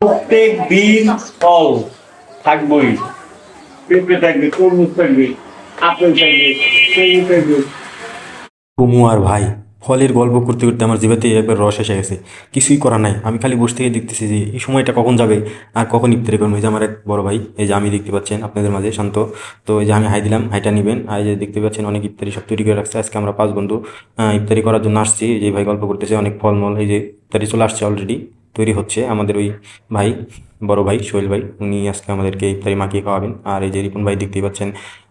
প্রত্যেক দিন ফল থাকবেই, পেঁপে থাকবে, তরমুজ থাকবে, আপেল থাকবে, লেবু থাকবে। কুমু আর ভাই ফলের গল্প করতে করতে আমার জিভেতে একবার রস এসে গেছে। কিছুই করা নাই, আমি খালি বসে থেকে দেখতেছি যে এই সময়টা কখন যাবে আর কখন ইফতারি করবো। এই যে আমার এক বড় ভাই, এই যে আমি দেখতে পাচ্ছেন আপনাদের মাঝে শান্ত। তো এই যে আমি হাই দিলাম, হাইটা নিবেন। আর এই যে দেখতে পাচ্ছেন অনেক ইফতারি সব তৈরি করে রাখছে। আজকে আমরা 5 বন্ধু ইফতারি করার জন্য আসছি। এই যে ভাই গল্প করতেছে, অনেক ফলমূল, এই যে ইফতারি চলে আসছে অলরেডি, তৈরি হচ্ছে। আমাদের ওই ভাই, বড় ভাই সোহেল ভাই, উনি আজকে আমাদেরকে ইফতারি মাখিয়ে খাওয়াবেন। আর এই যে রিপন ভাই দেখতেই পাচ্ছেন,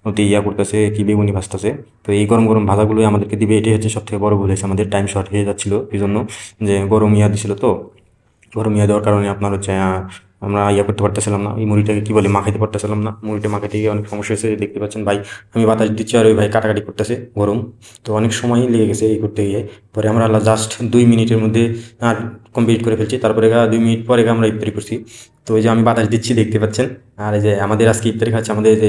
ওতে ইয়া করতেছে, কি বেগুনি ভাজতেছে। তো এই গরম গরম ভাজাগুলোই আমাদেরকে দিবে, এটাই হচ্ছে সব থেকে বড় ভুল হয়েছে আমাদের। টাইম শর্ট হয়ে যাচ্ছিল এই জন্য, যে গরম ইয়া দিছিল। তো গরম ইয়া দেওয়ার কারণে আপনার হচ্ছে আমরা ইয়া করতে পারতেছিলাম না, এই মুড়িটাকে কি বলে মাখাইতে পারতেছিলাম না। মুড়িটা মাখাইতে গিয়ে অনেক সমস্যা হয়েছে। দেখতে পাচ্ছেন ভাই, আমি বাতাস দিচ্ছি আর ওই ভাই কাটাকাটি করতেছে গরম। তো অনেক সময় লেগে গেছে এই করতে গিয়ে। পরে আমরা জাস্ট 2 মিনিটের মধ্যে আর কমপ্লিট করে ফেলছি। তারপরে 2 মিনিট পরে আমরা ইফতারি করছি। তো এই যে আমি বাতাস দিচ্ছি, দেখতে পাচ্ছেন। আর এই যে আমাদের আজকে ইফতারি খাচ্ছে আমাদের এই যে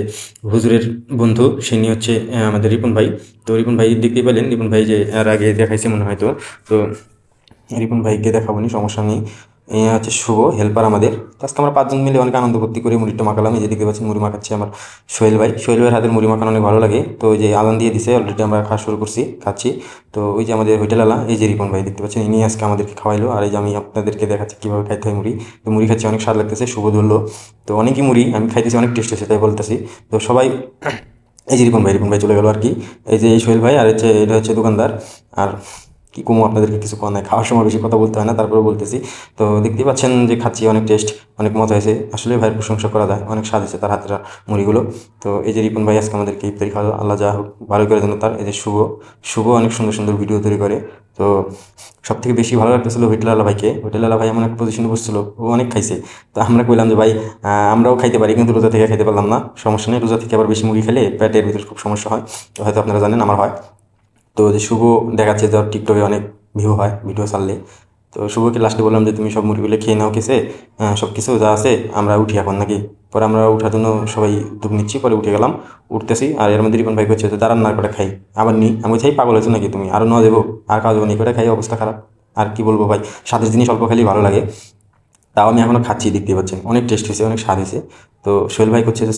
হুজুরের বন্ধু, সে নিয়ে হচ্ছে আমাদের রিপন ভাই। তো রিপন ভাই দেখতেই পেলেন, রিপন ভাই যে এর আগে দেখাইছে মনে হয়। তো রিপন ভাইকে দেখাবো নি, সমস্যা নেই। এই হচ্ছে শুভ হেল্পার আমাদের। তো আজকে আমরা 5 জন মিলে অনেক আনন্দ ফুর্তি করে মুড়িটা মাখালাম। এই যে দেখতে পাচ্ছেন মুড়ি মাখাচ্ছে আমার সোহেল ভাই। সোহেল ভাইয়ের হাতের মুড়ি মাখানো অনেক ভালো লাগে। তো ওই যে আলান দিয়ে দিছে অলরেডি, আমরা খাওয়া শুরু করছি, খাচ্ছি। তো ওই যে আমাদের হোটেলওয়ালা, এই যে রিপন ভাই দেখতে পাচ্ছেন, ইনি আজকে আমাদেরকে খাওয়াইলো। আর এই যে আমি আপনাদেরকে দেখাচ্ছি কীভাবে খাইতে হয় মুড়ি। তো মুড়ি খাচ্ছি, অনেক স্বাদ লাগতেছে, শুভ ধরলো। তো অনেকই মুড়ি আমি খাইতেছি, অনেক টেস্ট হয়েছে তাই বলতেছি। তো সবাই এই যে রিপন ভাই চলে গেলো আর কি। এই যে এই সোহেল ভাই, আর হচ্ছে এটা হচ্ছে দোকানদার। আর কি কমু আপনাদেরকে, কিছু কম নাই, খাওয়ার সময় বেশি কথা বলতে হয় না, তারপরে বলতেছি। তো দেখতেই পাচ্ছেন যে খাচ্ছি, অনেক টেস্ট, অনেক মজা হয়েছে। আসলে ভাইয়ের প্রশংসা করা যায়, অনেক স্বাদ হয়েছে তার হাতের মুড়িগুলো। তো এই যে রিপন ভাই আজকে আমাদেরকে ইফতারি খাওয়া, আল্লাহ যা হোক ভালো করে জন্য তার। এই যে শুভ, শুভ অনেক সুন্দর সুন্দর ভিডিও তৈরি করে। তো সব থেকে বেশি ভালো লাগতেছিল হোটেলওয়ালা ভাইকে। হোটেলওয়ালা ভাই এমন একটা পজিশনে বসছিল, ও অনেক খাইছে। তো আমরা কইলাম যে ভাই, আমরাও খাইতে পারি, কিন্তু রোজা থেকে খাইতে পারলাম না। সমস্যা নেই, রোজা থেকে আবার বেশি মুড়ি খেলে পেটের ভিতরে খুব সমস্যা হয়। তো হয়তো আপনারা জানেন, আমার হয়। তো যে শুভ দেখাচ্ছে যে ওর টিকটকে অনেক ভিউ হয় ভিডিও ছাড়লে। তো শুভকে লাস্টে বললাম যে তুমি সব মুরগিগুলো খেয়ে নাও, কেসে সব কিছু যা আছে, আমরা উঠি এখন নাকি। পরে আমরা উঠার জন্য সবাই দুধ নিচ্ছি, পরে উঠে গেলাম, উঠতেছি। আর এর মধ্যে রিপন ভাই করছে যে দাঁড়ান না, করে খাই। আবার নি আমি চাই, পাগল হয়েছো নাকি তুমি, আরও নেওয়া দেবো? আর খাওয়া যাবো না, করে খাই, অবস্থা খারাপ। আর কি বলবো ভাই, স্বাদের জিনিস অল্প খালি ভালো লাগে। তাও আমি এখনো খাচ্ছি, দেখতে পাচ্ছেন অনেক টেস্ট হয়েছে, অনেক স্বাদ হয়েছে। তো সোহেল ভাই করছে যে